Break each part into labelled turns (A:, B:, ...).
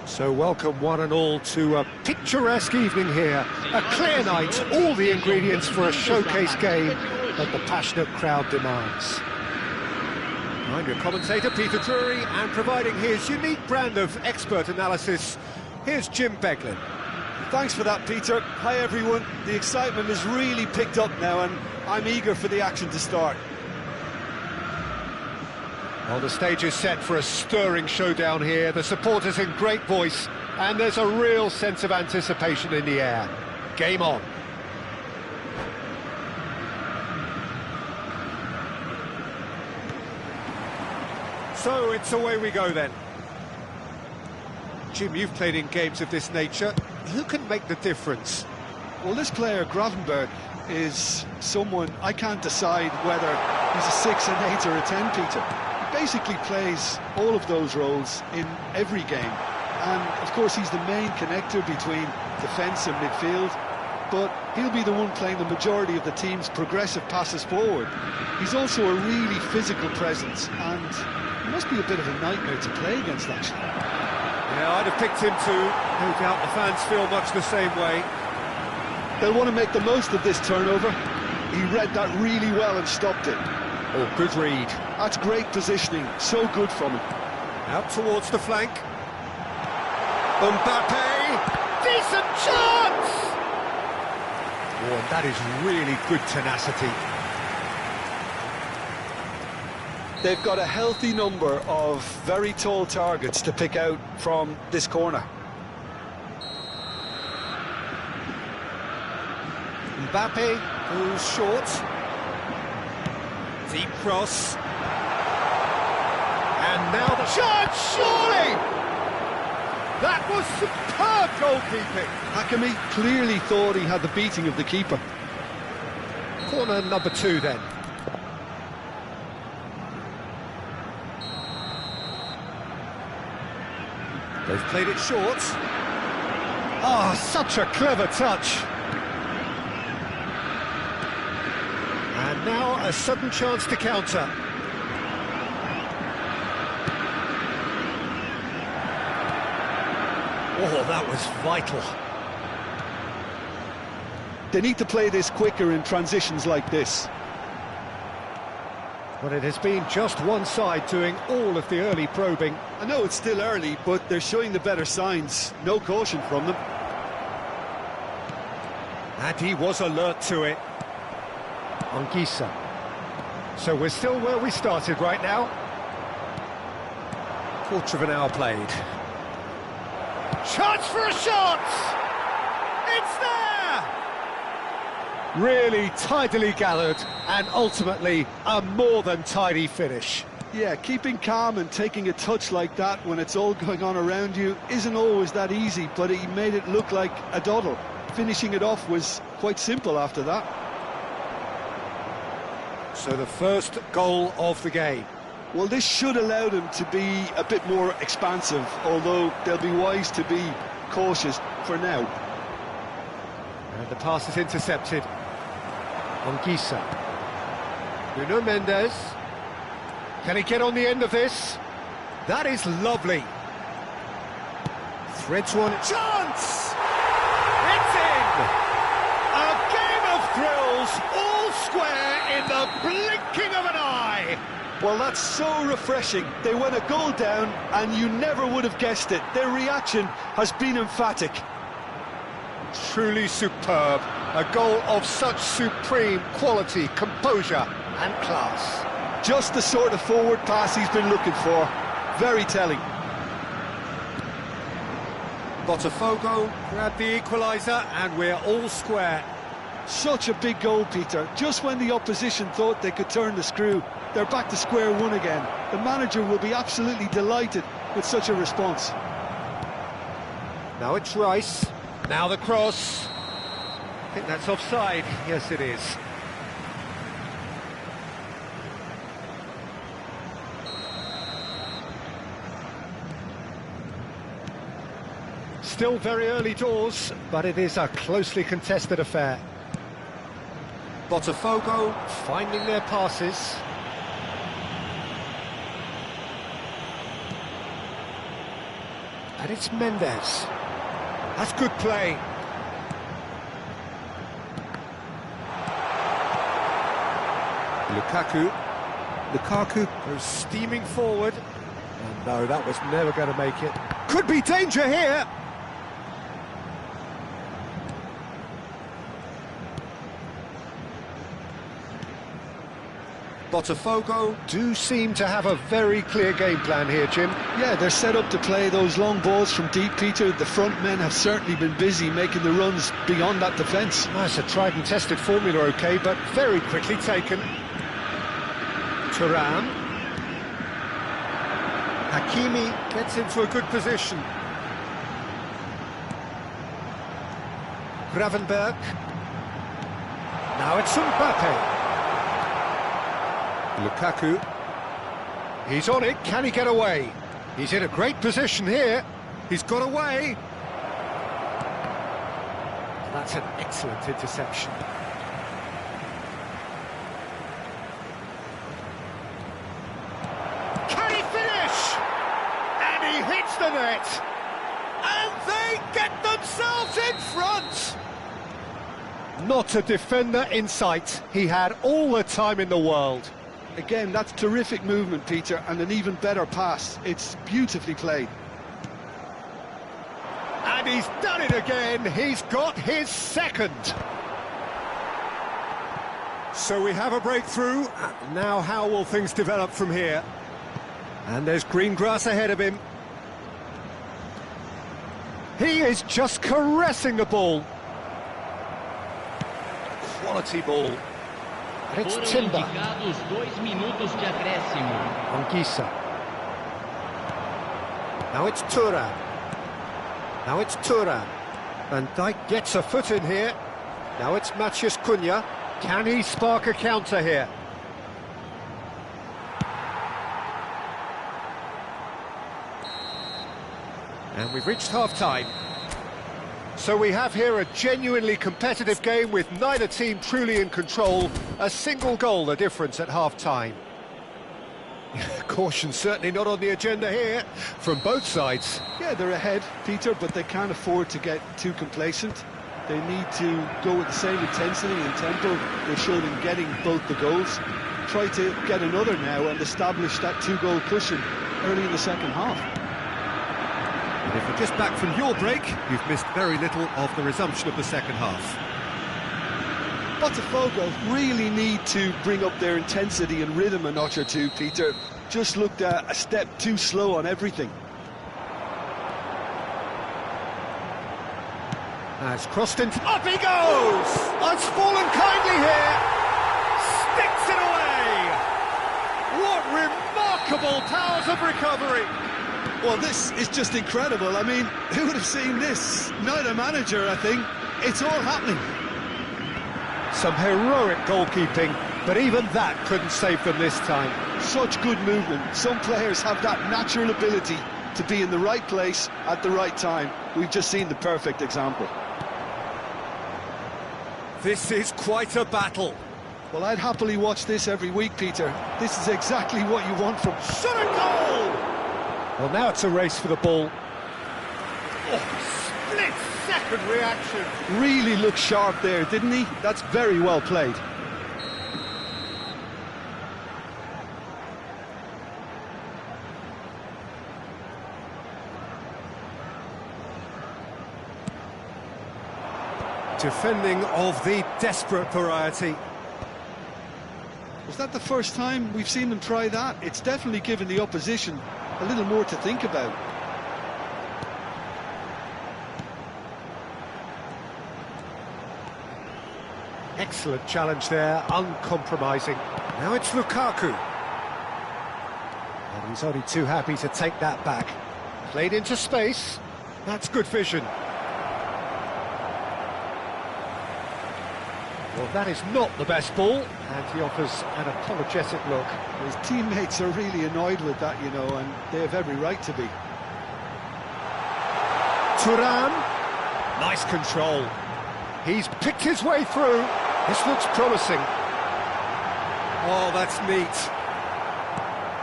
A: So welcome one and all to a picturesque evening here. A clear night, all the ingredients for a showcase game that the passionate crowd demands. I'm your commentator, Peter Drury, and providing his unique brand of expert analysis, here's Jim Beglin.
B: Thanks for that, Peter. Hi, everyone. The excitement has really picked up now, and I'm eager for the action to start.
A: Well, the stage is set for a stirring showdown here. The supporters in great voice, and there's a real sense of anticipation in the air. Game on. So it's away we go then. Jim, you've played in games of this nature. Who can make the difference?
B: Well, this player, Gravenberg, is someone I can't decide whether he's a 6, an 8 or a 10, Peter. Basically plays all of those roles in every game, and of course he's the main connector between defence and midfield, but he'll be the one playing the majority of the team's progressive passes forward. He's also a really physical presence, and it must be a bit of a nightmare to play against, actually.
A: Yeah, I'd have picked him too. No doubt the fans feel much the same way.
B: They'll want to make the most of this turnover. He read that really well and stopped it.
A: Oh, good read.
B: That's great positioning, so good from him.
A: Out towards the flank. Mbappe! Decent chance! Oh, and that is really good tenacity.
B: They've got a healthy number of very tall targets to pick out from this corner.
A: Mbappe goes short. Deep cross. And now the chance, surely! That was superb goalkeeping.
B: Hakimi clearly thought he had the beating of the keeper.
A: Corner number 2 then. They've played it short. Ah, such a clever touch. And now a sudden chance to counter. Oh, that was vital.
B: They need to play this quicker in transitions like this.
A: But it has been just one side doing all of the early probing.
B: I know it's still early, but they're showing the better signs. No caution from them.
A: And he was alert to it. Anguissa. So we're still where we started right now. Quarter of an hour played. Chance for a shot! It's there! Really tidily gathered, and ultimately a more than tidy finish.
B: Yeah, keeping calm and taking a touch like that when it's all going on around you isn't always that easy, but he made it look like a doddle. Finishing it off was quite simple after that.
A: So the first goal of the game.
B: Well, this should allow them to be a bit more expansive, although they'll be wise to be cautious for now.
A: And the pass is intercepted. Anguissa. Nuno Mendes. Can he get on the end of this? That is lovely. Threads one. Chance! It's in! A game of thrills, all square in the blinking of an eye.
B: Well, that's so refreshing. They went a goal down, and you never would have guessed it. Their reaction has been emphatic.
A: Truly superb. A goal of such supreme quality, composure and class.
B: Just the sort of forward pass he's been looking for. Very telling.
A: Botafogo grabbed the equaliser, and we're all square.
B: Such a big goal, Peter. Just when the opposition thought they could turn the screw, they're back to square one again. The manager will be absolutely delighted with such a response.
A: Now it's Rice. Now the cross. I think that's offside. Yes, it is. Still very early doors, but it is a closely contested affair. Botafogo finding their passes. And it's Mendes. That's good play. Lukaku goes steaming forward. And no, that was never going to make it. Could be danger here. Botafogo do seem to have a very clear game plan here, Jim.
B: Yeah, they're set up to play those long balls from deep, Peter. The front men have certainly been busy making the runs beyond that defence.
A: Well, it's a tried and tested formula, OK, but very quickly taken. Thuram. Hakimi gets into a good position. Gravenberch. Now it's Mbappe. Lukaku. He's on it. Can he get away? He's in a great position here. He's got away. That's an excellent interception. Can he finish? And he hits the net. And they get themselves in front. Not a defender in sight. He had all the time in the world.
B: Again, that's terrific movement, Peter, and an even better pass. It's beautifully played.
A: And he's done it again. He's got his second. So we have a breakthrough. Now how will things develop from here? And there's green grass ahead of him. He is just caressing the ball. Quality ball. It's Timber. Anguissa. Now it's Thuram. Now it's Thuram. Van Dijk gets a foot in here. Now it's Matheus Cunha. Can he spark a counter here? And we've reached half-time. So we have here a genuinely competitive game with neither team truly in control. A single goal the difference at half-time. Caution certainly not on the agenda here from both sides.
B: Yeah, they're ahead, Peter, but they can't afford to get too complacent. They need to go with the same intensity and tempo they showed in getting both the goals. Try to get another now and establish that two-goal cushion early in the second half.
A: And if you're just back from your break, you've missed very little of the resumption of the second half.
B: Botafogo really need to bring up their intensity and rhythm a notch or two, Peter. Just looked a step too slow on everything.
A: It's crossed in. Up he goes! It's fallen kindly here. Sticks it away. What remarkable powers of recovery.
B: Well, this is just incredible. I mean, who would have seen this? Not a manager, I think. It's all happening.
A: Some heroic goalkeeping, but even that couldn't save them this time.
B: Such good movement. Some players have that natural ability to be in the right place at the right time. We've just seen the perfect example.
A: This is quite a battle.
B: Well, I'd happily watch this every week, Peter. This is exactly what you want from...
A: Shot a goal! Well, now it's a race for the ball. Oh, split-second reaction.
B: Really looked sharp there, didn't he? That's very well played.
A: Defending of the desperate variety.
B: Was that the first time we've seen them try that? It's definitely given the opposition a little more to think about.
A: Excellent challenge there, uncompromising. Now it's Lukaku. And he's only too happy to take that back. Played into space. That's good vision. Well, that is not the best ball, and he offers an apologetic look.
B: His teammates are really annoyed with that, you know, and they have every right to be.
A: Thuram, nice control. He's picked his way through. This looks promising. Oh, that's neat.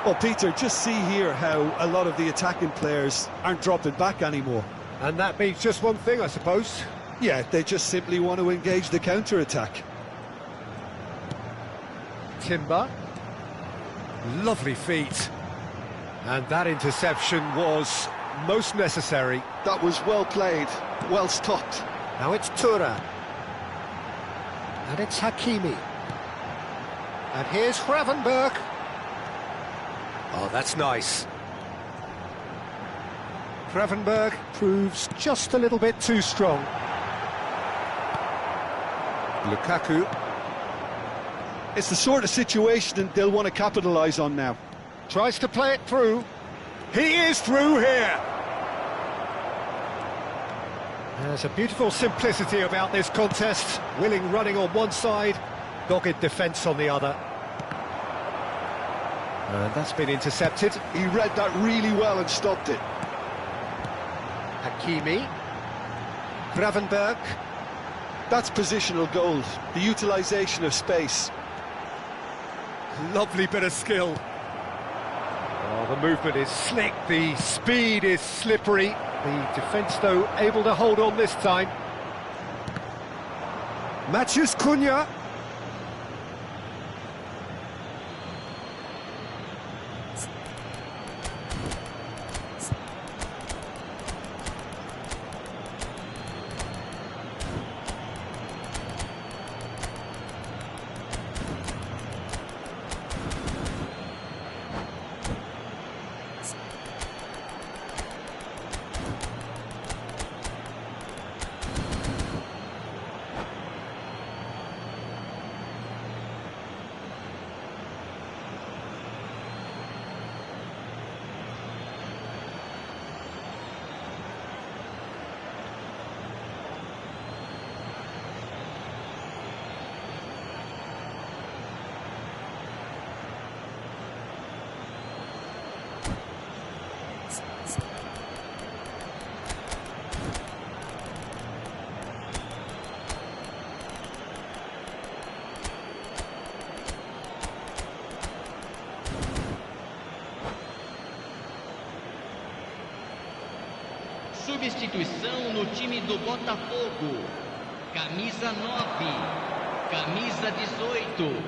B: Well, Peter, just see here how a lot of the attacking players aren't dropping back anymore.
A: And that means just one thing, I suppose.
B: Yeah, they just simply want to engage the counter-attack.
A: Timber. Lovely feet. And that interception was most necessary.
B: That was well played, well stopped.
A: Now it's Tura. And it's Hakimi. And here's Gravenberch. Oh, that's nice. Gravenberch proves just a little bit too strong. Lukaku.
B: It's the sort of situation they'll want to capitalise on now.
A: Tries to play it through. He is through here. There's a beautiful simplicity about this contest. Willing running on one side, dogged defence on the other. And that's been intercepted.
B: He read that really well and stopped it.
A: Hakimi. Gravenberch.
B: That's positional gold, the utilisation of space.
A: Lovely bit of skill. Oh, the movement is slick, the speed is slippery. The defence, though, able to hold on this time. Matheus Cunha.
C: Substituição no time do Botafogo. Camisa 9, camisa 18,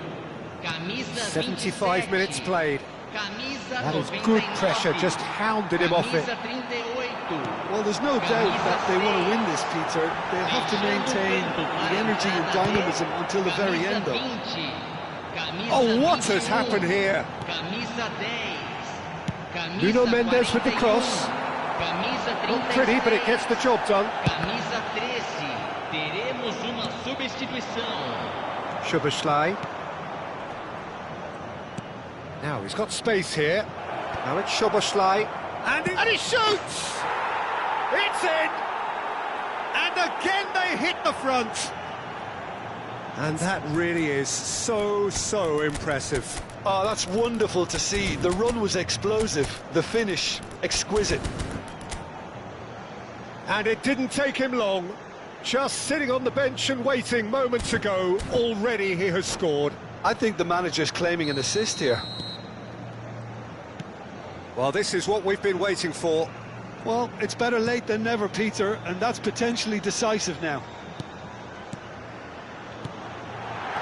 C: camisa
A: 75 minutes
C: 27,
A: played.
C: camisa
A: That is
C: 99,
A: good pressure, just hounded him off it.
C: camisa 38.
B: Well, there's no doubt that they want to win this, Peter. They'll have to maintain the energy and dynamism until the very end, though.
A: Oh, what has happened here?
C: Camisa 10,
A: Nuno
C: camisa
A: Mendes with the
C: 41,
A: cross.
C: camisa
A: Not pretty, but it gets the job done.
C: Camisa 13, teremos uma substituição.
A: Szoboszlai. Now he's got space here. Now it's Szoboszlai. And he shoots! It's in! And again they hit the front. And that really is so impressive.
B: Oh, that's wonderful to see. The run was explosive, the finish exquisite.
A: And it didn't take him long. Just sitting on the bench and waiting moments ago, already he has scored.
B: I think the manager's claiming an assist here.
A: Well, this is what we've been waiting for.
B: Well, it's better late than never, Peter, and that's potentially decisive now.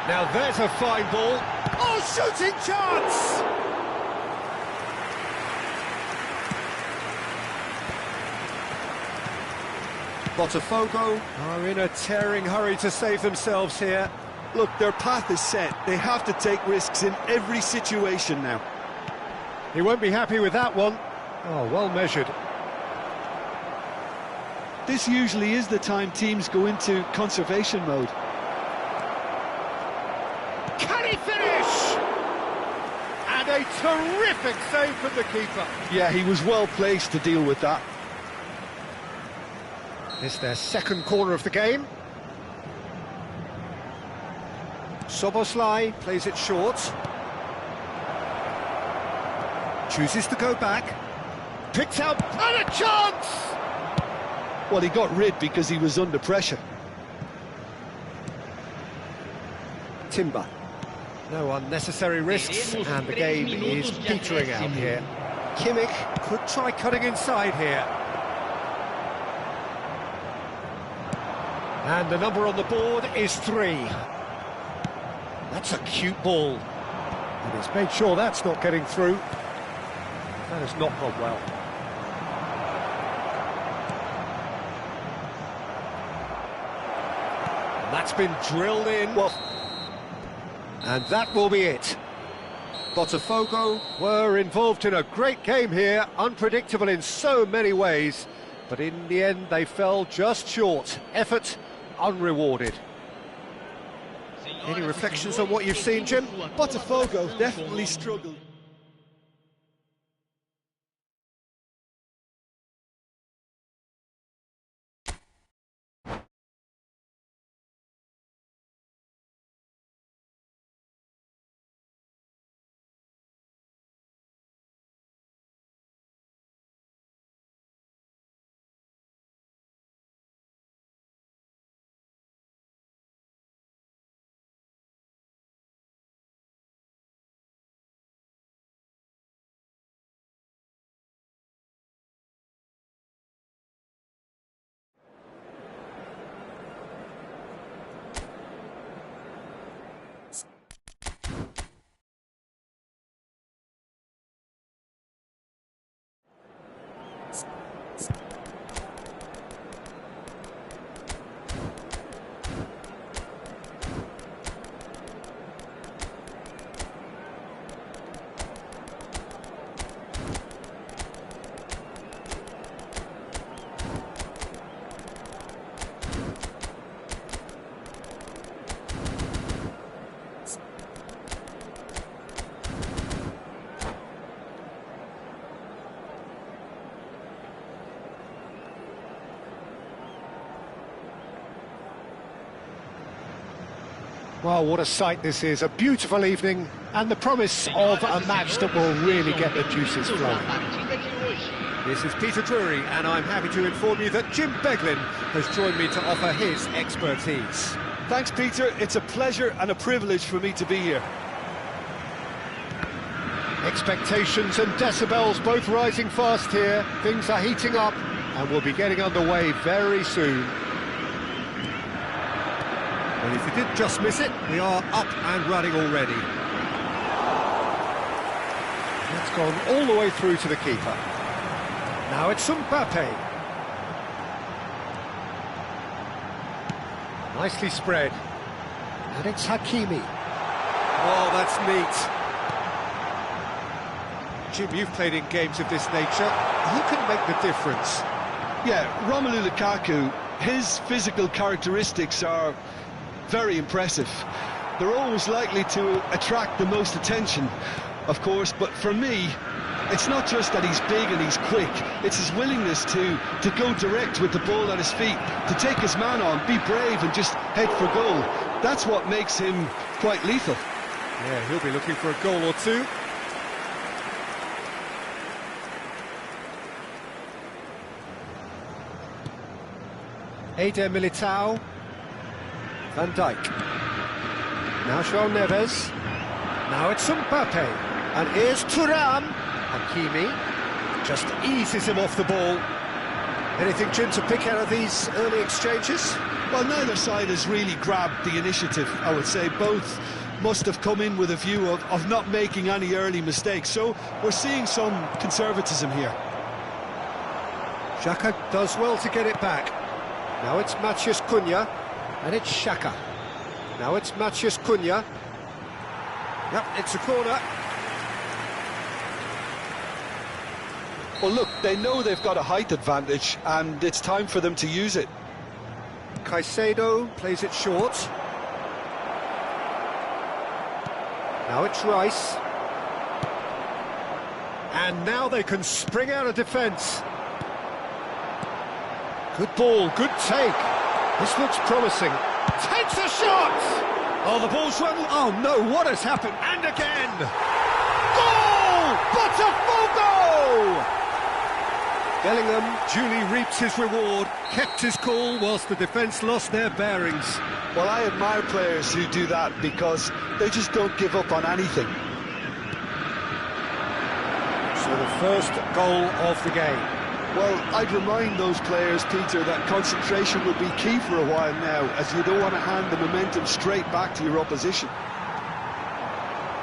A: Now there's a fine ball. Oh, shooting chance! Botafogo are in a tearing hurry to save themselves here.
B: Look, their path is set. They have to take risks in every situation now.
A: He won't be happy with that one. Oh, well measured.
B: This usually is the time teams go into conservation mode.
A: Can he finish? And a terrific save from the keeper.
B: Yeah, he was well placed to deal with that.
A: It's their second corner of the game. Szoboszlai plays it short. Chooses to go back. Picks out, and a chance!
B: Well, he got rid because he was under pressure.
A: Timber. No unnecessary risks, and the game is petering out here. Kimmich could try cutting inside here. And the number on the board is 3. That's a cute ball. And he's made sure that's not getting through. That has not gone well. And that's been drilled in. Well, and that will be it. Botafogo were involved in a great game here, unpredictable in so many ways, but in the end they fell just short. Effort unrewarded. Any reflections on what you've seen, Jim?
B: Botafogo definitely struggled.
A: Well, what a sight this is, a beautiful evening, and the promise of a match that will really get the juices flowing. This is Peter Drury, and I'm happy to inform you that Jim Beglin has joined me to offer his expertise.
B: Thanks, Peter. It's a pleasure and a privilege for me to be here.
A: Expectations and decibels both rising fast here. Things are heating up, and we'll be getting underway very soon. Well, if you did just miss it, we are up and running already. That's gone all the way through to the keeper. Now it's Mbappe. Nicely spread. And it's Hakimi. Oh, that's neat. Jim, you've played in games of this nature. Who can make the difference?
B: Yeah, Romelu Lukaku, his physical characteristics are very impressive. They're always likely to attract the most attention, of course, but for me, it's not just that he's big and he's quick, it's his willingness to go direct with the ball at his feet, to take his man on, be brave and just head for goal. That's what makes him quite lethal.
A: Yeah, he'll be looking for a goal or two. Eder Militao. Van Dijk. Now João Neves. Now it's Mbappe. And here's Thuram. Hakimi just eases him off the ball. Anything, Jim, to pick out of these early exchanges?
B: Well, neither side has really grabbed the initiative, I would say. Both must have come in with a view of not making any early mistakes. So we're seeing some conservatism here.
A: Xhaka does well to get it back. Now it's Matheus Cunha. And it's Xhaka. Now it's Matheus Cunha. Yep, it's a corner.
B: Well, look, they know they've got a height advantage, and it's time for them to use it.
A: Caicedo plays it short. Now it's Rice. And now they can spring out of defence. Good ball, good take. This looks promising. Takes a shot! Oh, the ball's run... Oh, no, what has happened? And again! Goal! Botafogo! Bellingham duly reaps his reward, kept his cool whilst the defence lost their bearings.
B: Well, I admire players who do that because they just don't give up on anything.
A: So the first goal of the game.
B: Well, I'd remind those players, Peter, that concentration will be key for a while now, as you don't want to hand the momentum straight back to your opposition.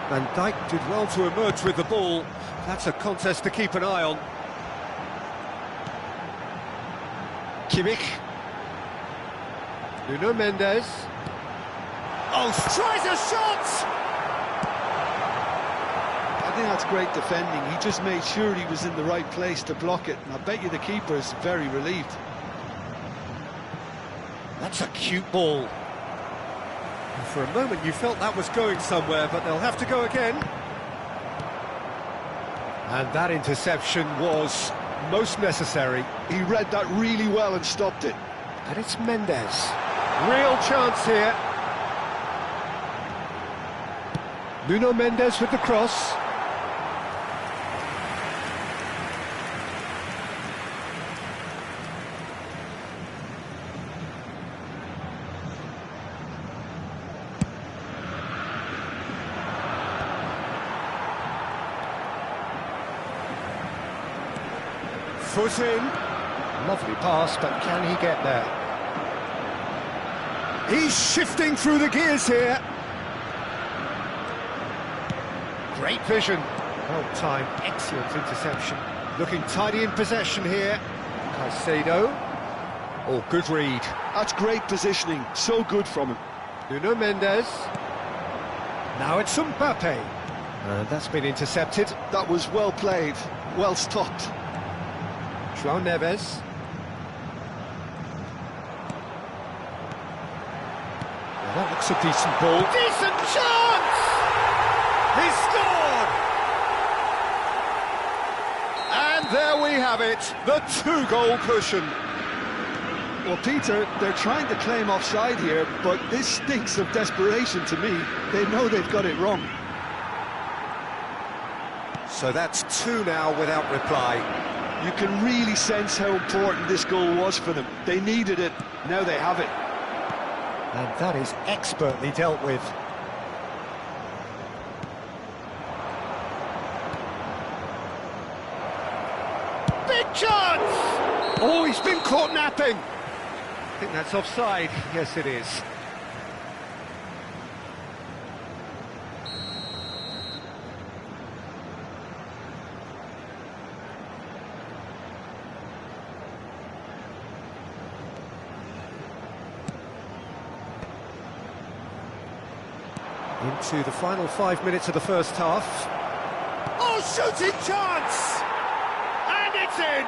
A: Van Dijk did well to emerge with the ball. That's a contest to keep an eye on. Kimmich. Nuno Mendes. Oh, tries a shot!
B: I think that's great defending. He just made sure he was in the right place to block it, and I bet you the keeper's very relieved.
A: That's a cute ball. And for a moment you felt that was going somewhere, but they'll have to go again. And that interception was most necessary.
B: He read that really well and stopped it.
A: And it's Mendes. Real chance here. Nuno Mendes with the cross. Foot in. Lovely pass, but can he get there? He's shifting through the gears here. Great vision. Well timed, excellent interception. Looking tidy in possession here. Caicedo. Oh, good read.
B: That's great positioning, so good from him.
A: Nuno Mendes. Now it's Mbappe. That's been intercepted.
B: That was well played, well stopped.
A: João Neves. Well, that looks a decent ball. Decent chance! He scored! And there we have it, the two-goal cushion.
B: Well, Peter, they're trying to claim offside here, but this stinks of desperation to me. They know they've got it wrong.
A: So that's two now without reply.
B: You can really sense how important this goal was for them. They needed it, now they have it.
A: And that is expertly dealt with. Big chance! Oh, he's been caught napping. I think that's offside. Yes, it is. Into the final 5 minutes of the first half. Oh, shooting chance! And it's in!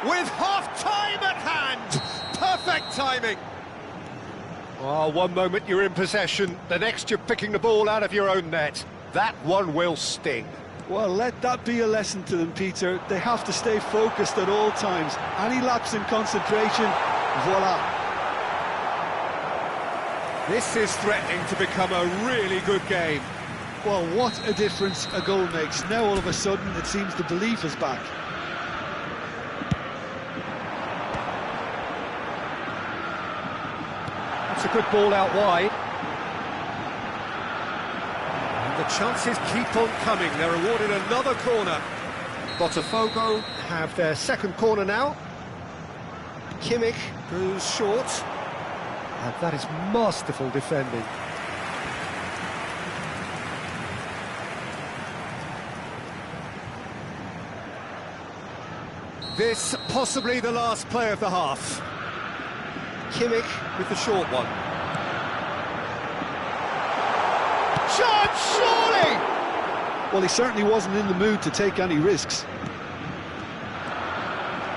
A: With half-time at hand! Perfect timing! Oh, one moment you're in possession, the next you're picking the ball out of your own net. That one will sting.
B: Well, let that be a lesson to them, Peter. They have to stay focused at all times. Any lapse in concentration, voila.
A: This is threatening to become a really good game.
B: Well, what a difference a goal makes. Now all of a sudden it seems the belief is back.
A: That's a good ball out wide. And the chances keep on coming. They're awarded another corner. Botafogo have their second corner now. Kimmich goes short. And that is masterful defending. This possibly the last play of the half. Kimmich with the short one. Chance, surely!
B: Well, he certainly wasn't in the mood to take any risks.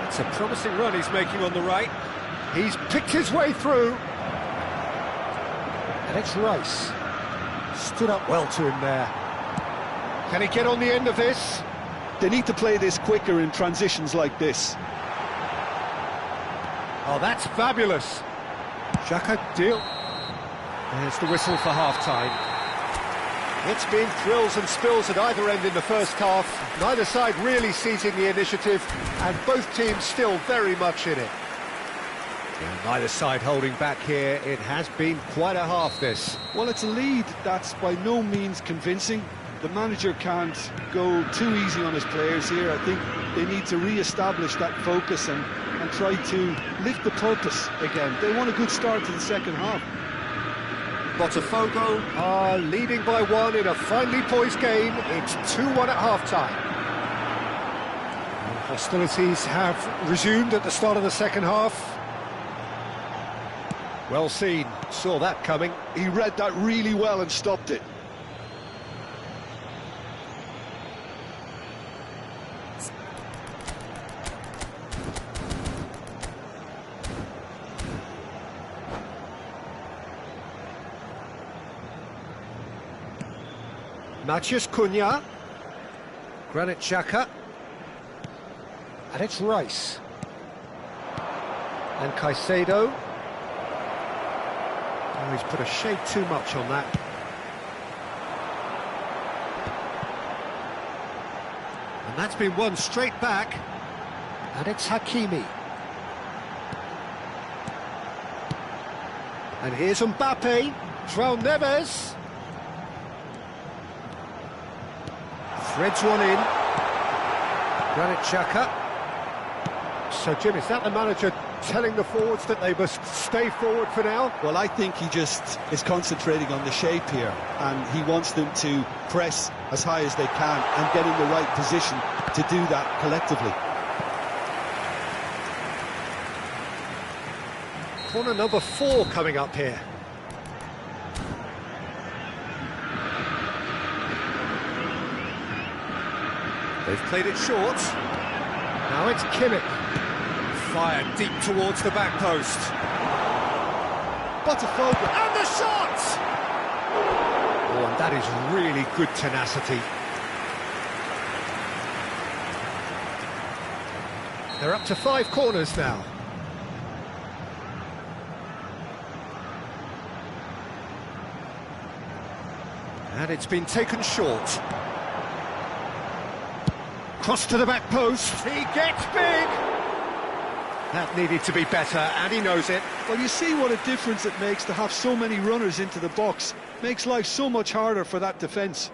A: It's a promising run he's making on the right. He's picked his way through. And it's Rice. Stood up well to him there. Can he get on the end of this?
B: They need to play this quicker in transitions like this.
A: Oh, that's fabulous. Xhaka Deal. There's the whistle for half-time. It's been thrills and spills at either end in the first half. Neither side really seizing the initiative, and both teams still very much in it. Yeah, neither side holding back here. It has been quite a half, this.
B: Well, it's a lead that's by no means convincing. The manager can't go too easy on his players here. I think they need to re-establish that focus and try to lift the purpose again. They want a good start to the second half.
A: Botafogo are leading by 1 in a finely poised game. It's 2-1 at half-time. Hostilities have resumed at the start of the second half. Well seen, saw that coming.
B: He read that really well and stopped it.
A: Matheus Cunha, Granit Xhaka, and it's Rice. And Caicedo. Oh, he's put a shade too much on that. And that's been won straight back. And it's Hakimi. And here's Mbappe, João Neves. Threads one in. Granit Xhaka. So, Jim, is that the manager telling the forwards that they must stay forward for now?
B: Well, I think he just is concentrating on the shape here, and he wants them to press as high as they can and get in the right position to do that collectively.
A: Corner number 4 coming up here. They've played it short. Now it's Kimmich. Fired deep towards the back post.
B: Botafogo.
A: And the shot! Oh, and that is really good tenacity. They're up to 5 corners now. And it's been taken short. Cross to the back post. He gets big. That needed to be better, and he knows it.
B: Well, you see what a difference it makes to have so many runners into the box. Makes life so much harder for that defence.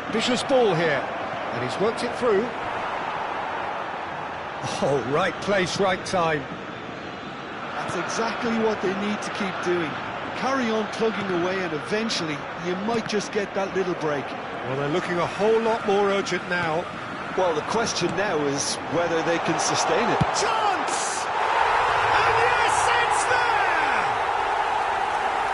A: Ambitious ball here, and he's worked it through. Oh, right place, right time.
B: That's exactly what they need to keep doing. Carry on plugging away, and eventually you might just get that little break.
A: Well, they're looking a whole lot more urgent now.
B: Well, the question now is whether they can sustain it.
A: Chance! And yes, it's there!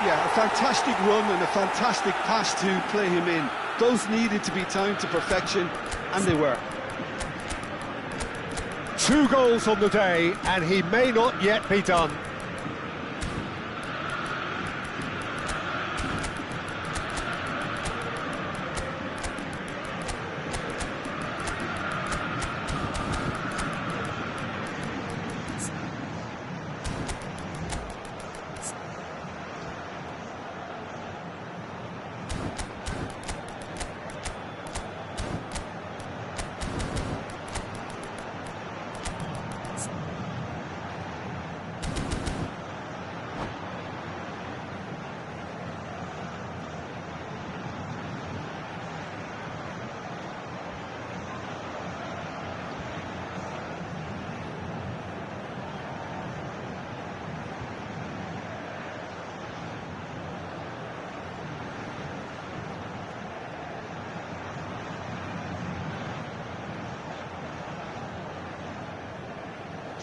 B: Yeah, a fantastic run and a fantastic pass to play him in. Those needed to be timed to perfection, and they were.
A: 2 goals on the day, and he may not yet be done.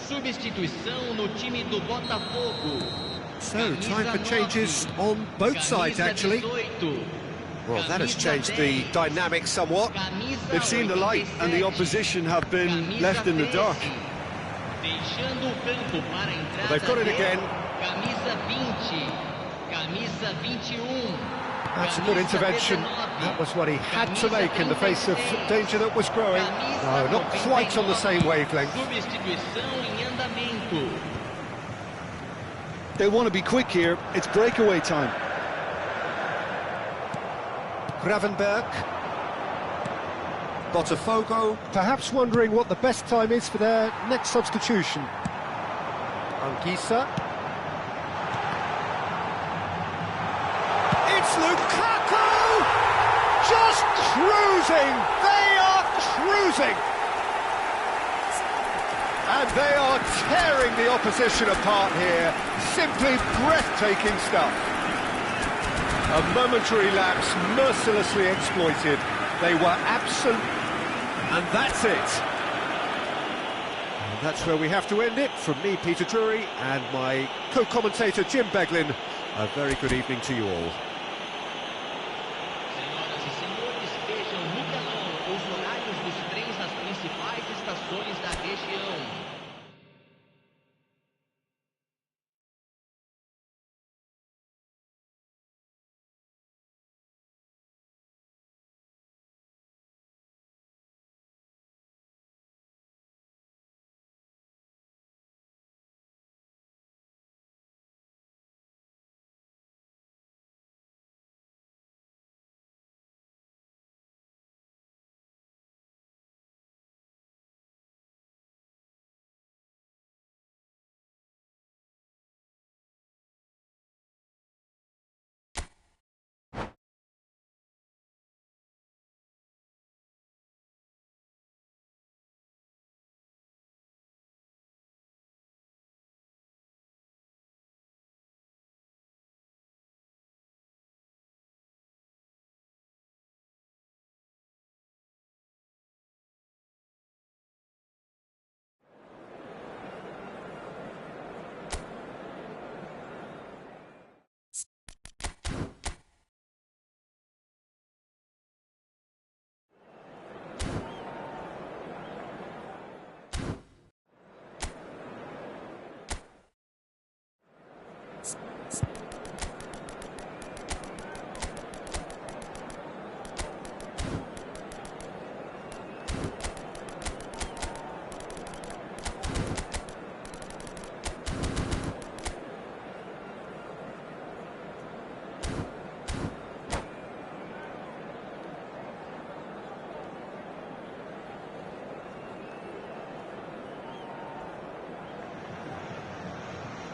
C: Substituição no time do Botafogo.
A: So, time for changes on both sides, actually. Well, that has changed the dynamic somewhat.
B: They've seen the light, and the opposition have been left in the dark.
A: Well, they've got it again.
C: Camisa 20, camisa 21.
A: That's a good intervention. That was what he had to make in the face of danger that was growing. No, not quite on the same wavelength.
C: Substituição em andamento.
B: They want to be quick here. It's breakaway time.
A: Gravenberg. Botafogo, perhaps wondering what the best time is for their next substitution. Anguissa. It's Lukaku! Just cruising! They are cruising! And they are tearing the opposition apart here. Simply breathtaking stuff. A momentary lapse mercilessly exploited. They were absent, and that's it. And that's where we have to end it. From me, Peter Drury, and my co-commentator, Jim Beglin. A very good evening to you all.
C: Senhoras e senhores, vejam no telão os horários dos trens nas principais estações da região.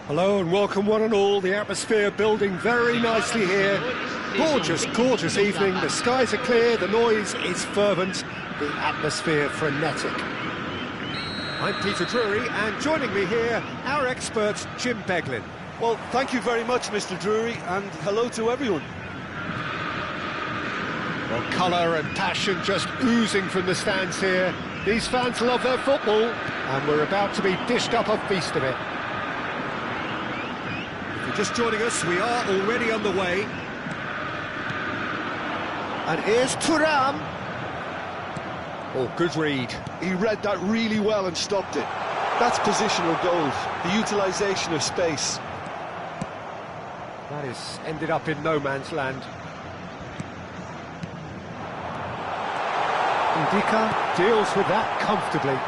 A: Hello and welcome one and all. The atmosphere building very nicely here. Gorgeous, gorgeous evening. The skies are clear, the noise is fervent, the atmosphere frenetic. I'm Peter Drury, and joining me here, our expert, Jim Beglin.
B: Well, thank you very much, Mr. Drury, and hello to everyone.
A: Well, colour and passion just oozing from the stands here. These fans love their football, and we're about to be dished up a feast of it. If you're just joining us, we are already underway. And here's Thuram. Oh, good read.
B: He read that really well and stopped it. That's positional goals, the utilisation of space.
A: That has ended up in no man's land. Ndika deals with that comfortably.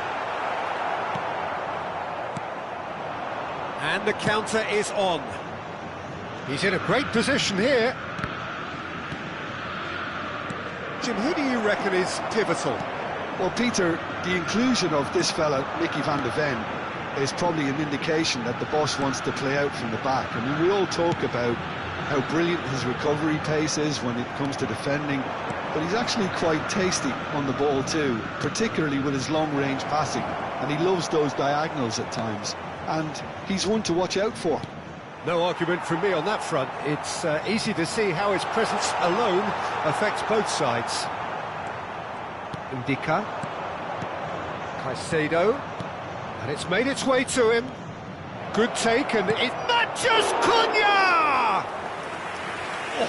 A: And the counter is on. He's in a great position here. Jim, who do you reckon is pivotal?
B: Well, Peter, the inclusion of this fella, Mickey van de Ven, is probably an indication that the boss wants to play out from the back. I mean, we all talk about how brilliant his recovery pace is when it comes to defending, but he's actually quite tasty on the ball too, particularly with his long-range passing, and he loves those diagonals at times, and he's one to watch out for.
A: No argument from me on that front. It's easy to see how his presence alone affects both sides. Ndika, Caicedo, and it's made its way to him. Good take, and it's Matheus Cunha! Oh,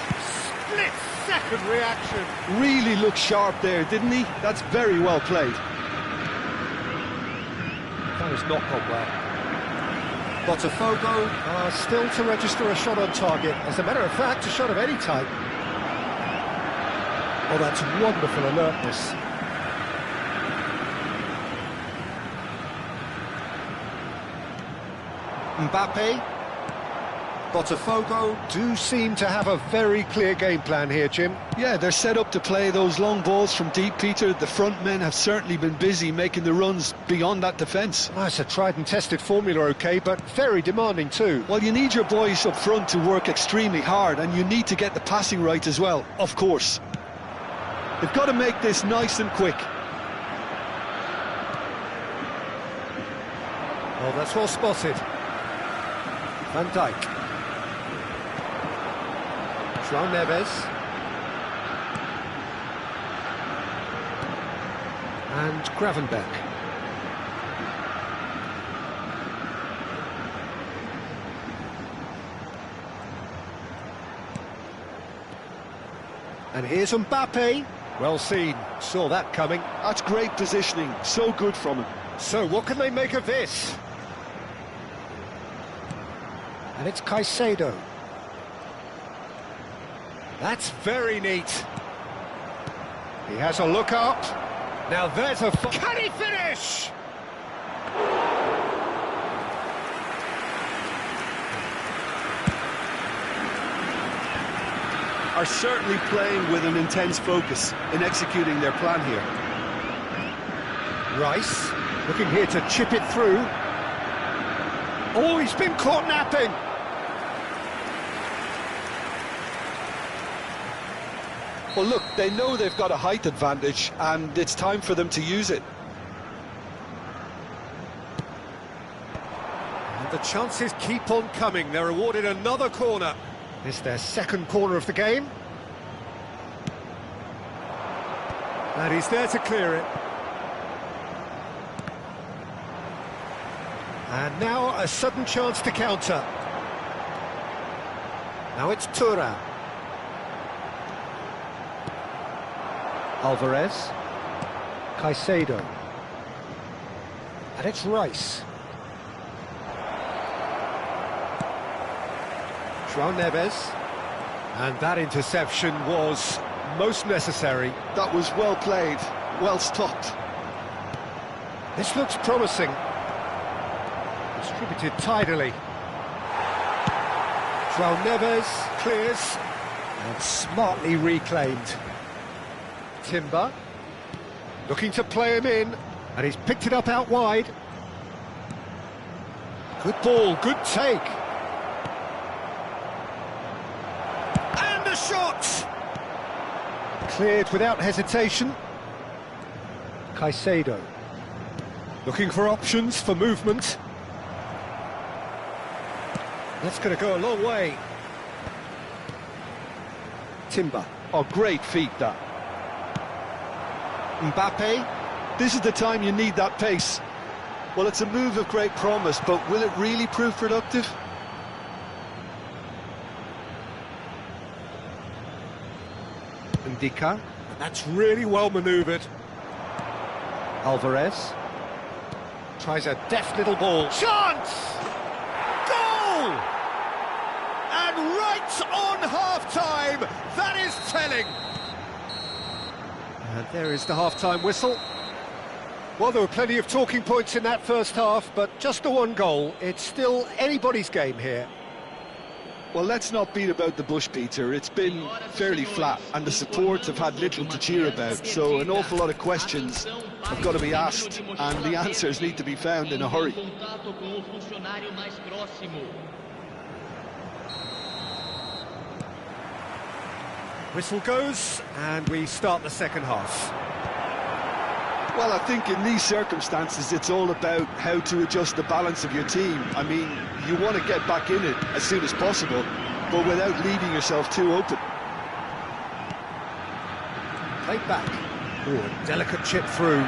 A: split-second reaction.
B: Really looked sharp there, didn't he? That's very well played.
A: That has not gone well. Botafogo still to register a shot on target. As a matter of fact, a shot of any type. Oh, that's wonderful alertness. Mbappe. Botafogo do seem to have a very clear game plan here, Jim.
B: Yeah, they're set up to play those long balls from deep, Peter. The front men have certainly been busy making the runs beyond that defence.
A: Well, it's a tried and tested formula, OK, but very demanding too.
B: Well, you need your boys up front to work extremely hard, and you need to get the passing right as well, of course. They've got to make this nice and quick.
A: Oh, that's well spotted. Van Dijk. João Neves. And Gravenberch. And here's Mbappe. Well seen, saw that coming.
B: That's great positioning, so good from him.
A: So what can they make of this? And it's Caicedo. That's very neat. He has a look up. Now there's a... Can he finish?
B: Are certainly playing with an intense focus in executing their plan here.
A: Rice, looking here to chip it through. Oh, he's been caught napping.
B: Well, look, they know they've got a height advantage, and it's time for them to use it.
A: And the chances keep on coming. They're awarded another corner. It's their second corner of the game. And he's there to clear it. And now a sudden chance to counter. Now it's Thuram. Alvarez. Caicedo. And it's Rice. João Neves. And that interception was most necessary.
B: That was well played, well stopped.
A: This looks promising. Distributed tidily. João Neves clears and smartly reclaimed. Timber looking to play him in, and he's picked it up out wide. Good ball, good take. And a shot! Cleared without hesitation. Caicedo looking for options for movement. That's going to go a long way. Timber.
B: Oh, great feat, that.
A: Mbappe.
B: This is the time you need that pace. Well, it's a move of great promise, but will it really prove productive?
A: Ndika. That's really well manoeuvred. Alvarez. Tries a deft little ball. Chance! Goal! And right on half-time, that is telling. And there is the half-time whistle. Well, there were plenty of talking points in that first half, but just the one goal. It's still anybody's game here.
B: Well, let's not beat about the bush, Peter. It's been fairly flat, and the supports have had little to cheer about, so an awful lot of questions have got to be asked, and the answers need to be found in a hurry.
A: Whistle goes, and we start the second half.
B: Well, I think in these circumstances, it's all about how to adjust the balance of your team. I mean, you want to get back in it as soon as possible, but without leaving yourself too open.
A: Played back. Ooh, a delicate chip through.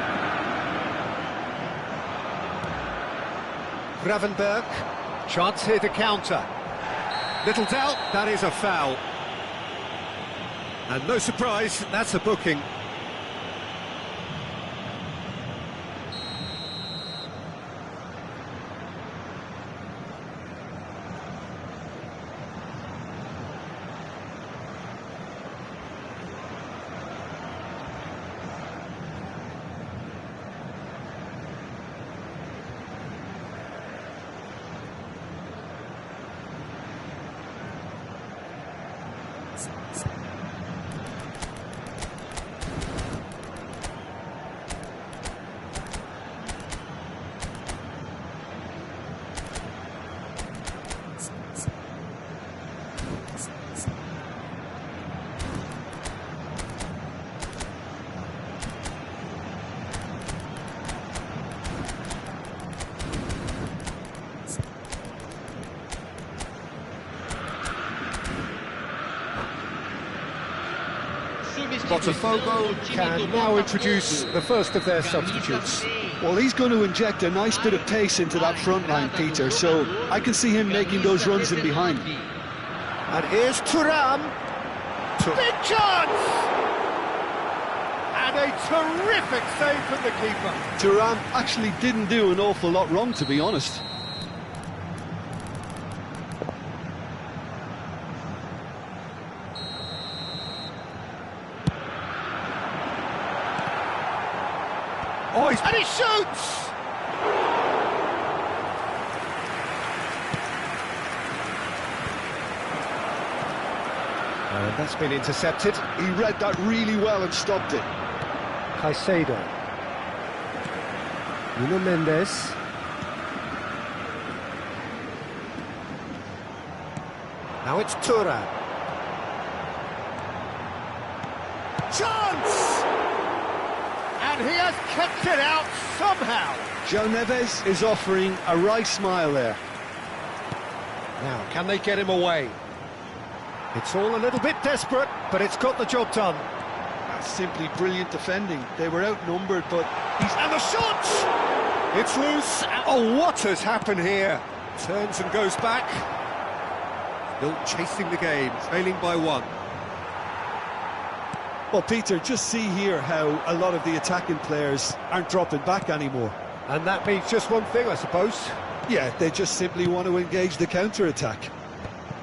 A: Gravenberch. Chance here to counter. Little doubt, that is a foul. And no surprise, that's a booking. Botafogo can now introduce the first of their substitutes.
B: Well, he's going to inject a nice bit of pace into that front line, Peter, so I can see him making those runs in behind.
A: And here's Thuram. Big chance! And a terrific save from the keeper.
B: Thuram actually didn't do an awful lot wrong, to be honest.
A: Oh, and he shoots! And that's been intercepted.
B: He read that really well and stopped it.
A: Caicedo. Nuno Mendes. Now it's Thuram. Chance! And he has kept it out somehow.
B: João Neves is offering a right smile there.
A: Now, can they get him away? It's all a little bit desperate, but it's got the job done.
B: That's simply brilliant defending. They were outnumbered, but he's...
A: And the shot! It's loose. Oh, what has happened here? Turns and goes back. Still chasing the game, trailing by one.
B: Well, Peter, just see here how a lot of the attacking players aren't dropping back anymore.
A: And that means just one thing, I suppose.
B: Yeah, they just simply want to engage the counter-attack.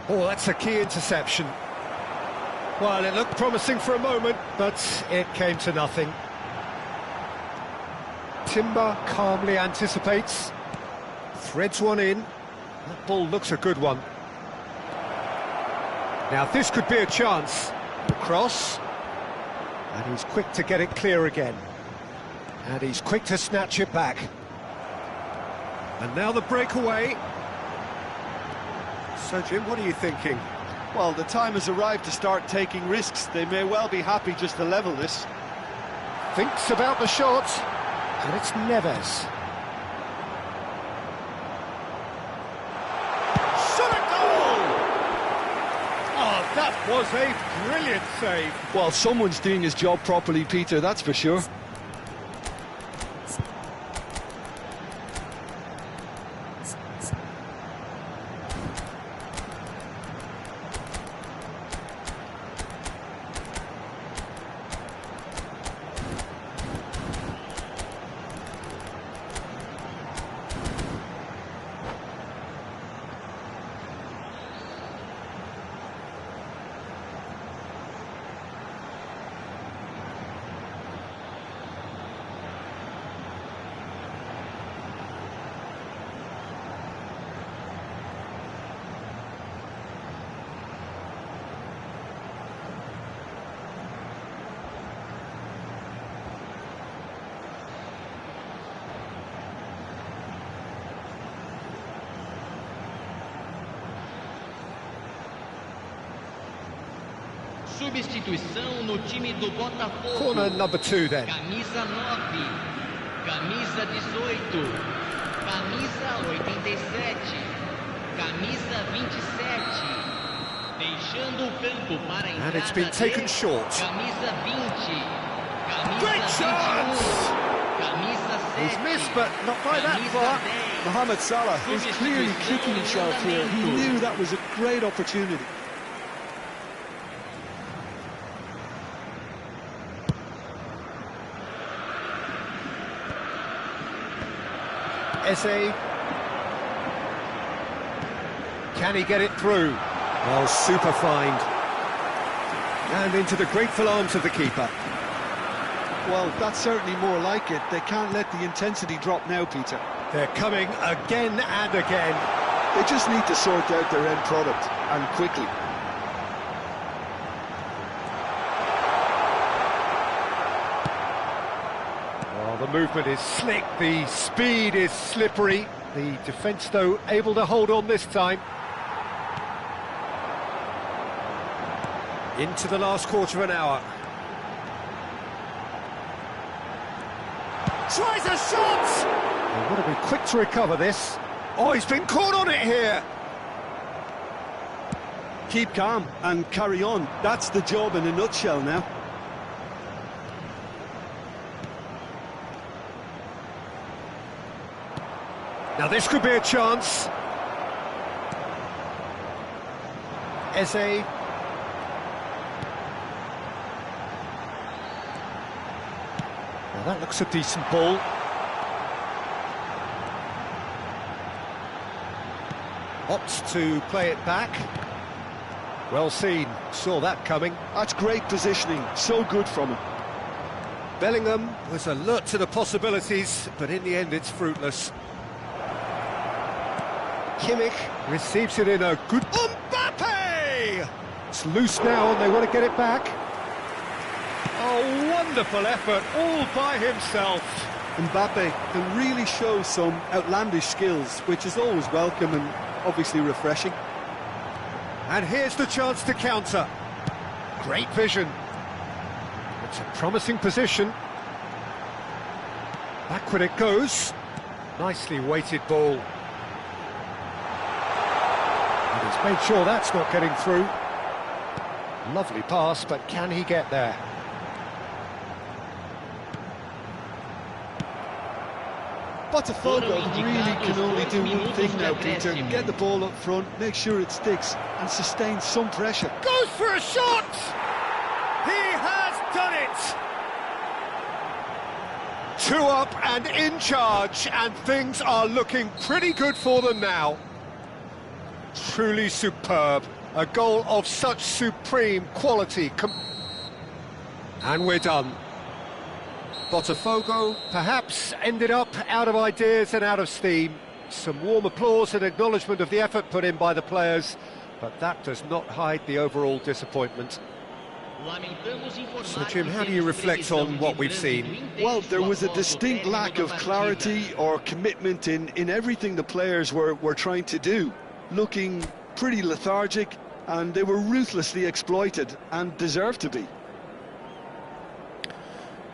A: Oh, that's a key interception. Well, it looked promising for a moment, but it came to nothing. Timber calmly anticipates. Threads one in. That ball looks a good one. Now, this could be a chance. The cross. And he's quick to get it clear again. And he's quick to snatch it back. And now the breakaway. So, Jim, what are you thinking?
B: Well, the time has arrived to start taking risks. They may well be happy just to level this.
A: Thinks about the shot. And it's Neves. Shot a goal! Oh, that was a brilliant save.
B: Well, someone's doing his job properly, Peter, that's for sure.
C: Substituição no time do Botafogo.
A: Corner number 2 then.
C: Camisa 9, camisa 18, camisa 87, camisa 27. Deixando o campo para a entrada.
A: And it's been taken short.
C: Camisa 20, camisa
A: Great
C: 21,
A: chance!
C: camisa 7.
A: He's missed, but not by that
C: camisa
A: far.
C: 10.
B: Mohamed Salah is clearly kicking himself here. He knew that was a great opportunity.
A: Eze. Can he get it through? Well, super find. And into the grateful arms of the keeper.
B: Well, that's certainly more like it. They can't let the intensity drop now, Peter.
A: They're coming again and again.
B: They just need to sort out their end product, and quickly.
A: The movement is slick, the speed is slippery. The defence, though, able to hold on this time. Into the last quarter of an hour. Tries a shot! They've got to be quick to recover this. Oh, he's been caught on it here!
B: Keep calm and carry on. That's the job in a nutshell now.
A: Now this could be a chance. Eze. Well, that looks a decent ball. Opts to play it back. Well seen, saw that coming.
B: That's great positioning, so good from him.
A: Bellingham was alert to the possibilities, but in the end it's fruitless. Kimmich receives it in a good... Mbappe! It's loose now and they want to get it back. Oh, wonderful effort, all by himself.
B: Mbappe can really show some outlandish skills, which is always welcome and obviously refreshing.
A: And here's the chance to counter. Great vision. It's a promising position. Backward it goes. Nicely weighted ball. And he's made sure that's not getting through. Lovely pass, but can he get there?
B: Botafogo really can only do one thing now, Peter. Get the ball up front, make sure it sticks, and sustain some pressure.
A: Goes for a shot! He has done it! 2 up and in charge, and things are looking pretty good for them now. Truly superb. A goal of such supreme quality. And we're done. Botafogo perhaps ended up out of ideas and out of steam. Some warm applause and acknowledgement of the effort put in by the players, but that does not hide the overall disappointment. So Jim, how do you reflect on what we've seen?
B: Well, there was a distinct lack of clarity or commitment in everything the players were trying to do. Looking pretty lethargic, and they were ruthlessly exploited and deserved to be.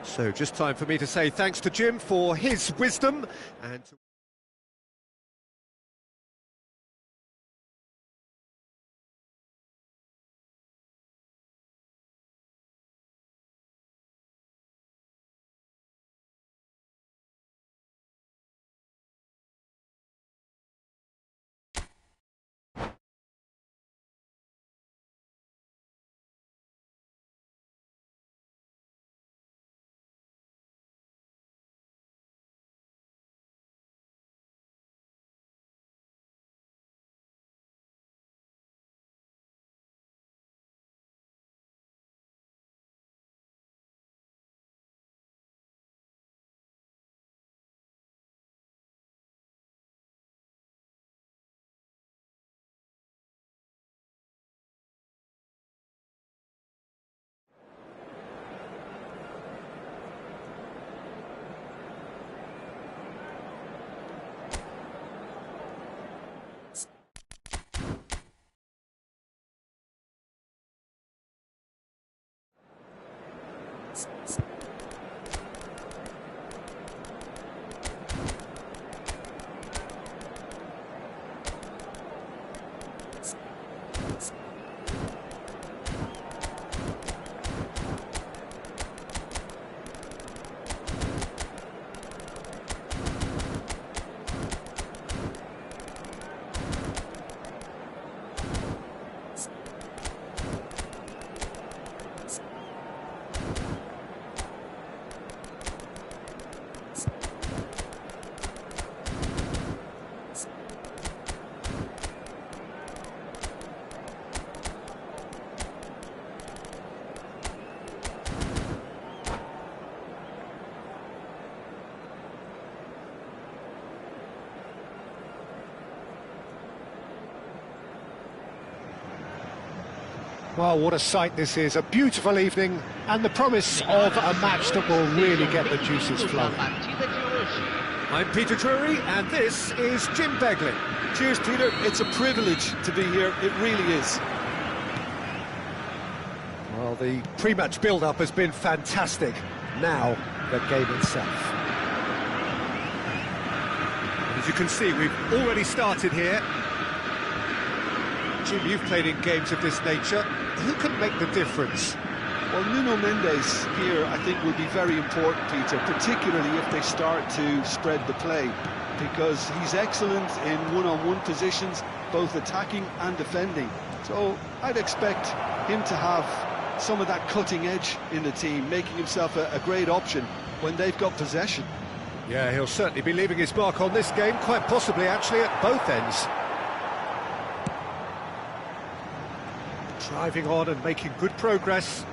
A: So just time for me to say thanks to Jim for his wisdom and... Well, what a sight this is, a beautiful evening, and the promise of a match that will really get the juices flowing. I'm Peter Drury, and this is Jim Beglin.
B: Cheers, Peter. It's a privilege to be here. It really is.
A: Well, the pre-match build-up has been fantastic. Now, the game itself. As you can see, we've already started here. Jim, you've played in games of this nature. Who can make the difference?
B: Well, Nuno Mendes here, I think, will be very important, Peter, particularly if they start to spread the play, because he's excellent in one-on-one positions, both attacking and defending. So I'd expect him to have some of that cutting edge in the team, making himself a great option when they've got possession.
A: Yeah, he'll certainly be leaving his mark on this game, quite possibly actually at both ends. Driving on and making good progress.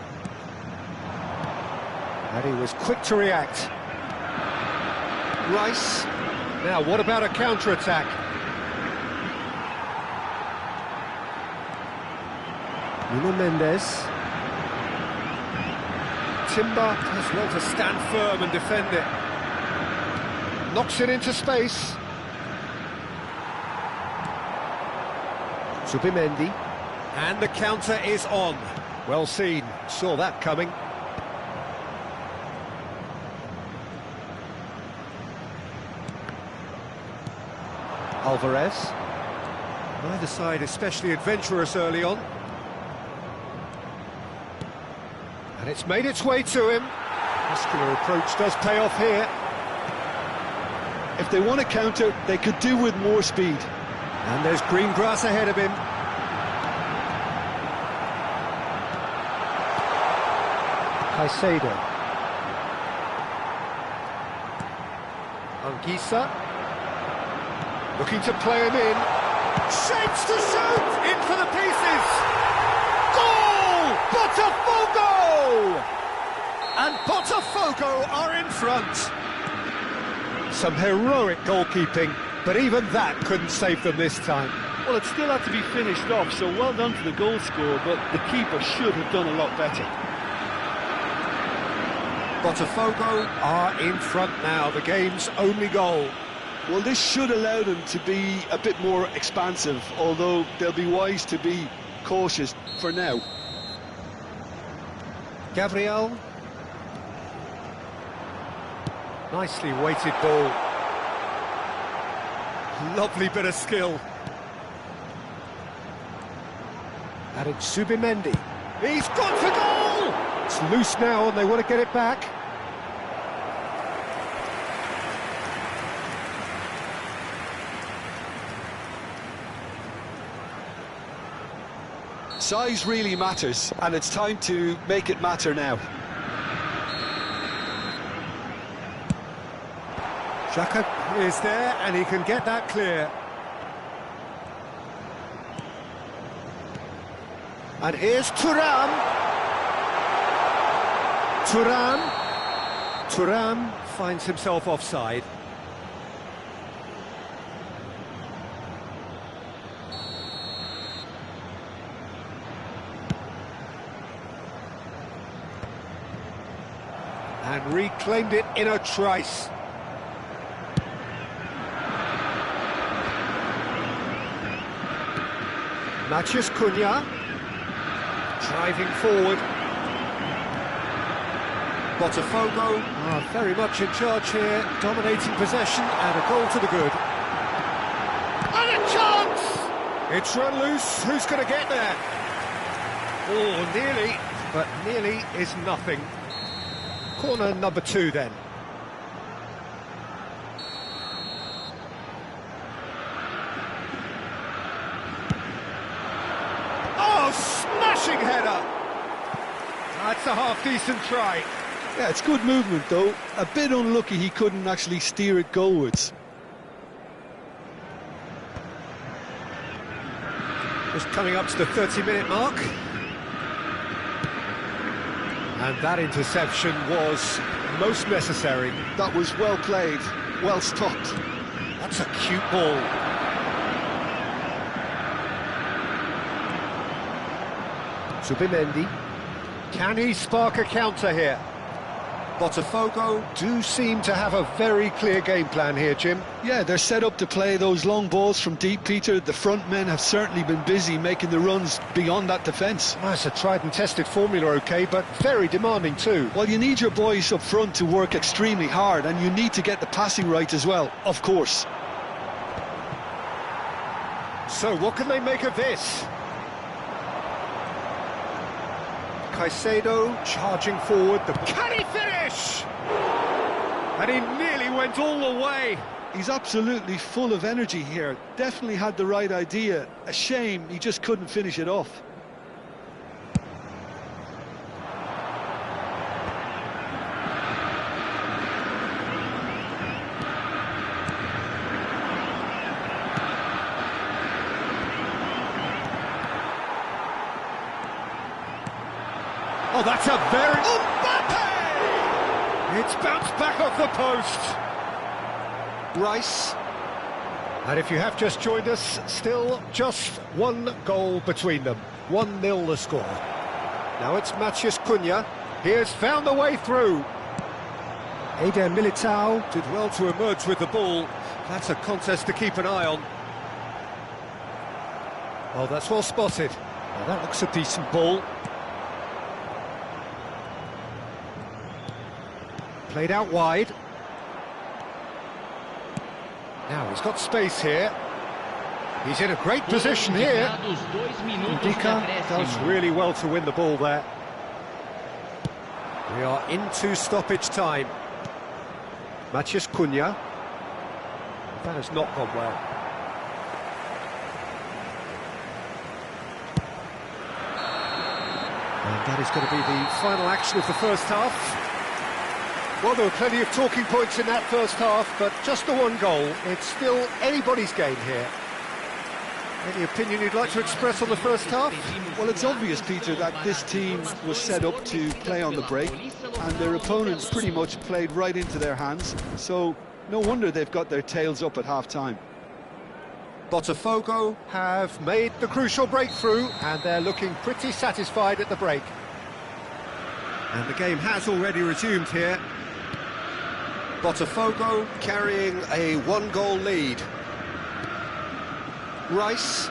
A: And he was quick to react. Rice. Now, what about a counter-attack? Nuno Mendes. Timber has well to stand firm and defend it. Knocks it into space. Zubimendi. And the counter is on. Well seen, saw that coming. Alvarez. Neither side especially adventurous early on. And it's made its way to him. Muscular approach does pay off here.
B: If they want to counter, they could do with more speed.
A: And there's green grass ahead of him. Caicedo. Anguissa. Looking to play him in. Shapes to shoot! In for the pieces! Goal! Botafogo! And Botafogo are in front. Some heroic goalkeeping, but even that couldn't save them this time.
B: Well, it still had to be finished off, so well done to the goal scorer, but the keeper should have done a lot better.
A: Botafogo are in front now, the game's only goal.
B: Well, this should allow them to be a bit more expansive, although they'll be wise to be cautious for now.
A: Gabriel. Nicely weighted ball. Lovely bit of skill. And it's Zubimendi. He's got to goal! It's loose now and they want to get it back.
B: Size really matters, and it's time to make it matter now.
A: Xhaka is there, and he can get that clear. And here's Thuram. Thuram finds himself offside. And reclaimed it in a trice. Matheus Cunha, driving forward. Botafogo are very much in charge here, dominating possession and a goal to the good. And a chance! It's run loose, who's going to get there? Oh, nearly, but nearly is nothing. Corner number 2 then. Oh, smashing header! That's a half-decent try.
B: Yeah, it's good movement though. A bit unlucky he couldn't actually steer it goalwards.
A: Just coming up to the 30-minute mark. And that interception was most necessary.
B: That was well played, well stopped.
A: That's a cute ball. Zubimendi. Can he spark a counter here? Botafogo do seem to have a very clear game plan here, Jim.
B: Yeah, they're set up to play those long balls from deep, Peter. The front men have certainly been busy making the runs beyond that defence.
A: Well, it's a tried and tested formula, OK, but very demanding too.
B: Well, you need your boys up front to work extremely hard, and you need to get the passing right as well, of course.
A: So what can they make of this? Caicedo charging forward. Can he finish? And he nearly went all the way.
B: He's absolutely full of energy here. Definitely had the right idea. A shame he just couldn't finish it off.
A: Oh, that's a very... Mbappe! It's bounced back off the post. Rice. And if you have just joined us, still just one goal between them. 1-0 the score. Now it's Matheus Cunha. He has found the way through. Eder Militao did well to emerge with the ball. That's a contest to keep an eye on. Oh, that's well spotted. Well, that looks a decent ball. Played out wide. Now he's got space here. He's in a great position here. Ndicka does really well to win the ball there. We are into stoppage time. Matheus Cunha. That has not gone well. And that is going to be the final action of the first half. Well, there were plenty of talking points in that first half, but just the one goal. It's still anybody's game here. Any opinion you'd like to express on the first half?
B: Well, it's obvious, Peter, that this team was set up to play on the break, and their opponents pretty much played right into their hands, so no wonder they've got their tails up at half-time.
A: Botafogo have made the crucial breakthrough, and they're looking pretty satisfied at the break. And the game has already resumed here. Botafogo carrying a one-goal lead. Rice.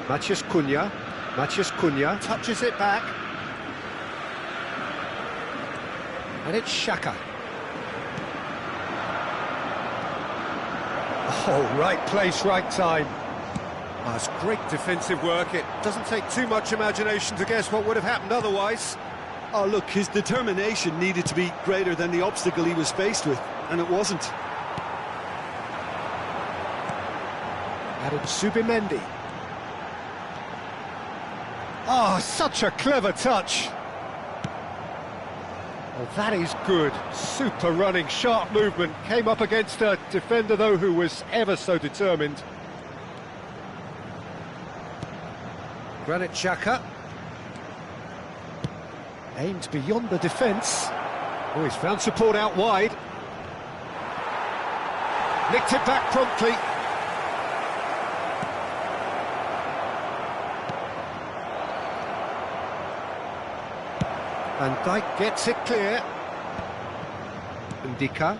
A: Matheus Cunha. Matheus Cunha touches it back. And it's Xhaka. Oh, right place, right time. That's great defensive work. It doesn't take too much imagination to guess what would have happened otherwise.
B: Oh, look, his determination needed to be greater than the obstacle he was faced with, and it wasn't.
A: Adam Subimendi. Oh, such a clever touch. Oh, that is good. Super running, sharp movement. Came up against a defender, though, who was ever so determined. Granit Xhaka. Aimed beyond the defence. Oh, he's found support out wide. Nicked it back promptly. Van Dijk gets it clear. Ndicka.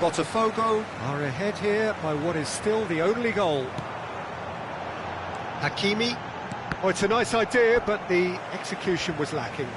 A: Botafogo are ahead here by what is still the only goal. Hakimi. Oh, it's a nice idea, but the execution was lacking.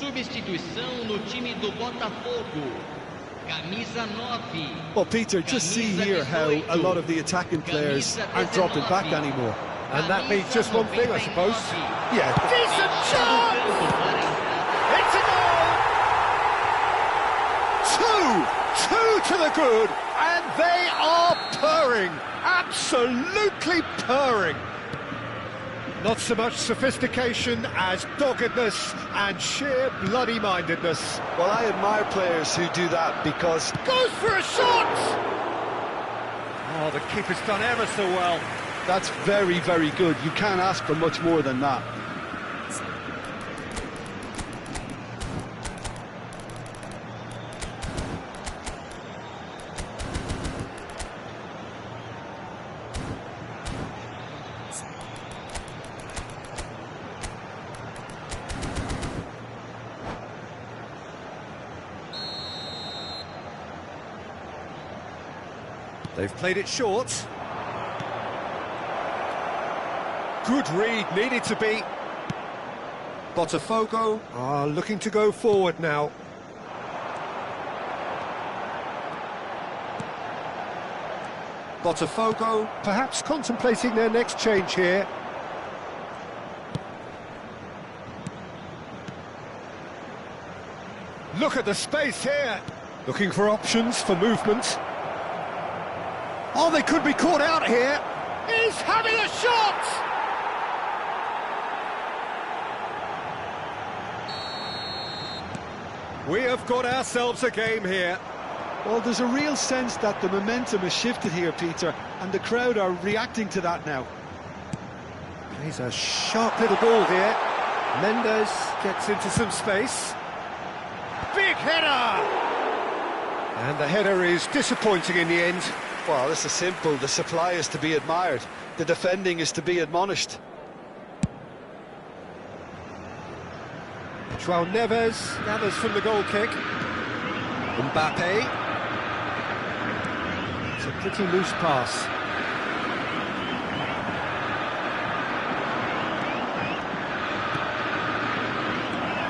C: Substituição no time do Botafogo. Camisa 9.
B: Well, Peter, just see here how a lot of the attacking players aren't dropping back anymore.
A: And that means just one thing, I suppose. Yeah, decent shot! It's a goal! Two to the good, and they are purring, absolutely purring. Not so much sophistication as doggedness and sheer bloody-mindedness.
B: Well, I admire players who do that because...
A: Goes for a shot! Oh, the keeper's done ever so well.
B: That's very, very good. You can't ask for much more than that.
A: They've played it short. Good read, needed to be. Botafogo are looking to go forward now. Botafogo perhaps contemplating their next change here. Look at the space here. Looking for options for movement. Oh, they could be caught out here. He's having a shot! We have got ourselves a game here.
B: Well, there's a real sense that the momentum has shifted here, Peter, and the crowd are reacting to that now.
A: He's a sharp little ball here. Mendes gets into some space. Big header! And the header is disappointing in the end.
B: Well, this is simple. The supply is to be admired. The defending is to be admonished.
A: João Neves gathers from the goal kick. Mbappe. It's a pretty loose pass.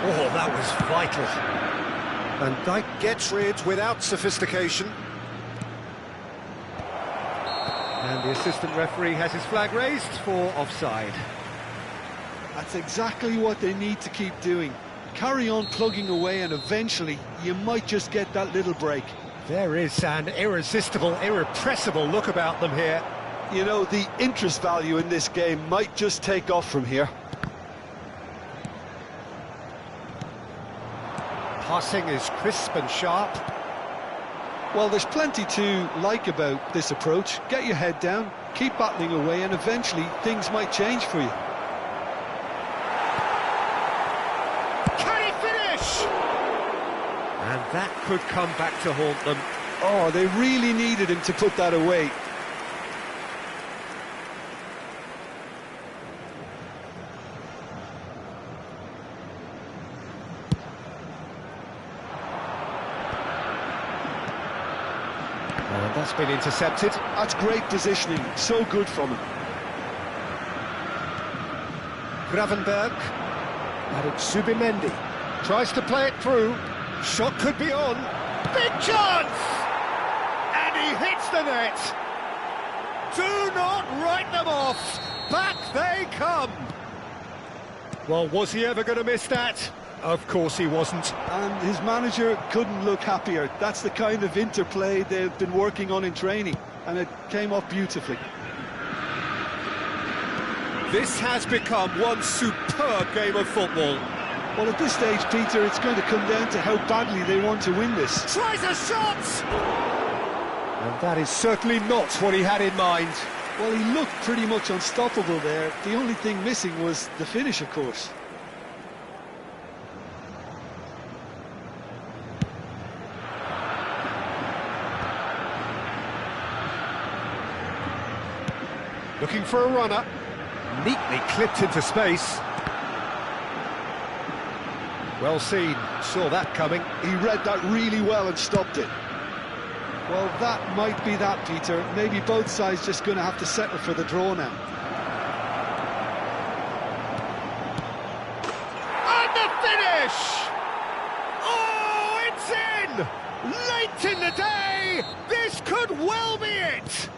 A: Oh, that was vital. Van Dijk gets rid without sophistication. And the assistant referee has his flag raised for offside.
B: That's exactly what they need to keep doing. Carry on plugging away and eventually you might just get that little break.
A: There is an irresistible, irrepressible look about them here.
B: You know, the interest value in this game might just take off from here.
A: Passing is crisp and sharp.
B: Well, there's plenty to like about this approach. Get your head down, keep battling away, and eventually things might change for you.
A: Can he finish? And that could come back to haunt them.
B: Oh, they really needed him to put that away.
A: And that's been intercepted.
B: That's great positioning, so good from him.
A: Gravenberg. And it's Zubimendi. Tries to play it through. Shot could be on. Big chance! And he hits the net. Do not write them off. Back they come. Well, was he ever going to miss that? Of course he wasn't.
B: And his manager couldn't look happier. That's the kind of interplay they've been working on in training, and it came off beautifully.
A: This has become one superb game of football.
B: Well, at this stage, Peter, it's going to come down to how badly they want to win this.
A: Tries a shot! And that is certainly not what he had in mind.
B: Well, he looked pretty much unstoppable there. The only thing missing was the finish, of course.
A: Looking for a runner. Neatly clipped into space. Well seen, saw that coming.
B: He read that really well and stopped it. Well, that might be that, Peter. Maybe both sides just going to have to settle for the draw now.
A: And the finish! Oh, it's in! Late in the day, this could well be it!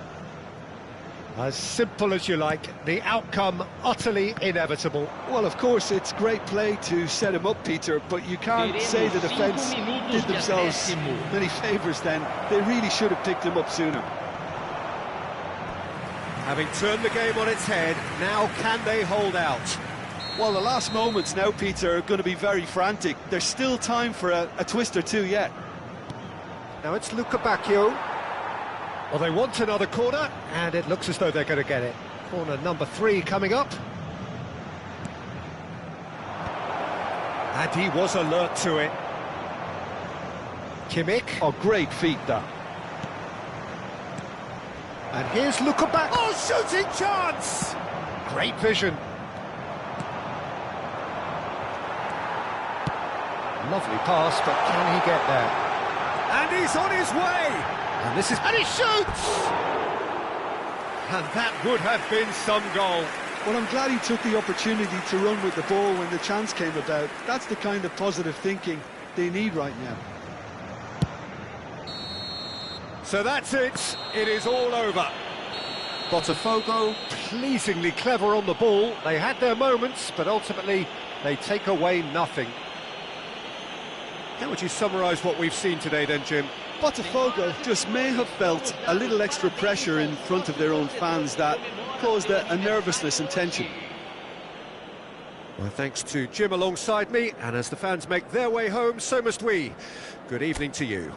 A: As simple as you like, the outcome utterly inevitable.
B: Well, of course, it's great play to set him up, Peter, but you can't say the defence did themselves many favours then. They really should have picked him up sooner.
A: Having turned the game on its head, now can they hold out?
B: Well, the last moments now, Peter, are going to be very frantic. There's still time for a twist or two yet.
A: Now it's Luca Bacchio. Well, they want another corner, and it looks as though they're going to get it. Corner number 3 coming up. And he was alert to it. Kimmich.
B: Oh, great feet, that.
A: And here's Luca Bacchio. Oh, shooting chance! Great vision. Lovely pass, but can he get there? And he's on his way! And this is... And he shoots! And that would have been some goal.
B: Well, I'm glad he took the opportunity to run with the ball when the chance came about. That's the kind of positive thinking they need right now.
A: So that's it. It is all over. Botafogo, pleasingly clever on the ball. They had their moments, but ultimately they take away nothing. How would you summarise what we've seen today then, Jim?
B: Botafogo just may have felt a little extra pressure in front of their own fans that caused a nervousness and tension.
A: Well, thanks to Jim alongside me, and as the fans make their way home, so must we. Good evening to you.